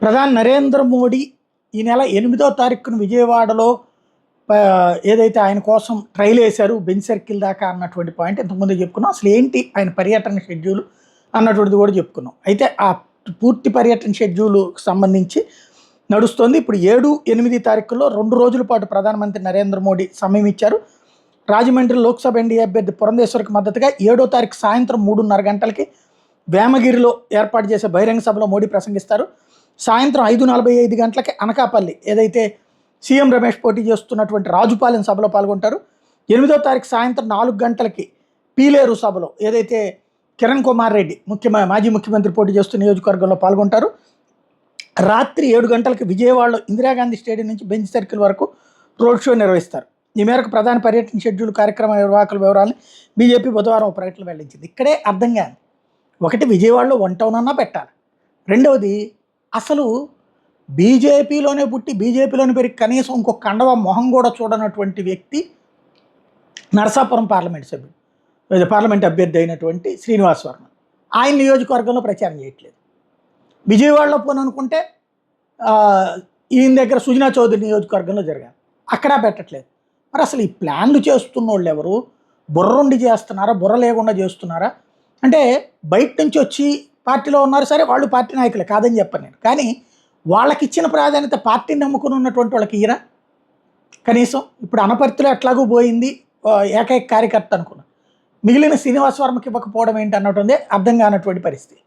ప్రధాని నరేంద్ర మోడీ ఈ నెల 8వ తారీఖున విజయవాడలో ఏదైతే ఆయన కోసం ట్రైల్ వేశారు బెంచ్ సర్కిల్ దాకా అన్నటువంటి పాయింట్ ఇంతకుముందు చెప్పుకున్నాం. అసలు ఏంటి ఆయన పర్యటన షెడ్యూల్ అన్నటువంటిది కూడా చెప్పుకున్నాం. అయితే ఆ పూర్తి పర్యటన షెడ్యూల్కి సంబంధించి నడుస్తోంది. ఇప్పుడు 7, 8 తారీఖుల్లో 2 రోజుల పాటు ప్రధానమంత్రి నరేంద్ర మోడీ సమయం ఇచ్చారు. రాజమండ్రి లోక్సభ ఎన్డీఏ అభ్యర్థి పురంధేశ్వరికి మద్దతుగా 7వ తారీఖు సాయంత్రం 3:30 గంటలకి వేమగిరిలో ఏర్పాటు చేసే బహిరంగ సభలో మోడీ ప్రసంగిస్తారు. సాయంత్రం 5:45 గంటలకి అనకాపల్లి ఏదైతే సీఎం రమేష్ పోటీ చేస్తున్నటువంటి రాజుపాలెం సభలో పాల్గొంటారు. 8వ తారీఖు సాయంత్రం 4 గంటలకి పీలేరు సభలో ఏదైతే కిరణ్ కుమార్ రెడ్డి మాజీ ముఖ్యమంత్రి పోటీ చేస్తున్న నియోజకవర్గంలో పాల్గొంటారు. రాత్రి 7 గంటలకి విజయవాడలో ఇందిరాగాంధీ స్టేడియం నుంచి బెంచ్ సర్కిల్ వరకు రోడ్ షో నిర్వహిస్తారు. ఈ మేరకు ప్రధాన పర్యటన షెడ్యూల్ కార్యక్రమ నిర్వాహకుల వివరాలను బీజేపీ బుధవారం ప్రకటన వెల్లడించింది. ఇక్కడే అర్థం కాదు, ఒకటి విజయవాడలో 1 టౌన్ అన్నా పెట్టాలి, రెండవది అసలు బీజేపీలోనే పుట్టి బీజేపీలోనే పెరిగి కనీసం ఇంకొక కండవ మొహం కూడా చూడనటువంటి వ్యక్తి నరసాపురం పార్లమెంట్ అభ్యర్థి అయినటువంటి శ్రీనివాస్ వర్మ. ఆయన నియోజకవర్గంలో ప్రచారం చేయట్లేదు. విజయవాడలో పోననుకుంటే ఈయన దగ్గర సుజనా చౌదరి నియోజకవర్గంలో జరగాలి, అక్కడ పెట్టట్లేదు. మరి అసలు ఈ ప్లాన్లు చేస్తున్న వాళ్ళు ఎవరు? బుర్రుండి చేస్తున్నారా, బుర్ర లేకుండా చేస్తున్నారా? అంటే బయట నుంచి వచ్చి పార్టీలో ఉన్నారు, సరే వాళ్ళు పార్టీ నాయకులే కాదని చెప్పను నేను, కానీ వాళ్ళకి ఇచ్చిన ప్రాధాన్యత పార్టీని నమ్ముకుని ఉన్నటువంటి వాళ్ళకి ఇయ్యరా? కనీసం ఇప్పుడు అనపర్తిలో ఎట్లాగూ పోయింది ఏకైక కార్యకర్త అనుకున్నా, మిగిలిన శ్రీనివాస్ వర్మకి ఇవ్వకపోవడం ఏంటి అన్నటువంటి అర్థం కానటువంటి పరిస్థితి.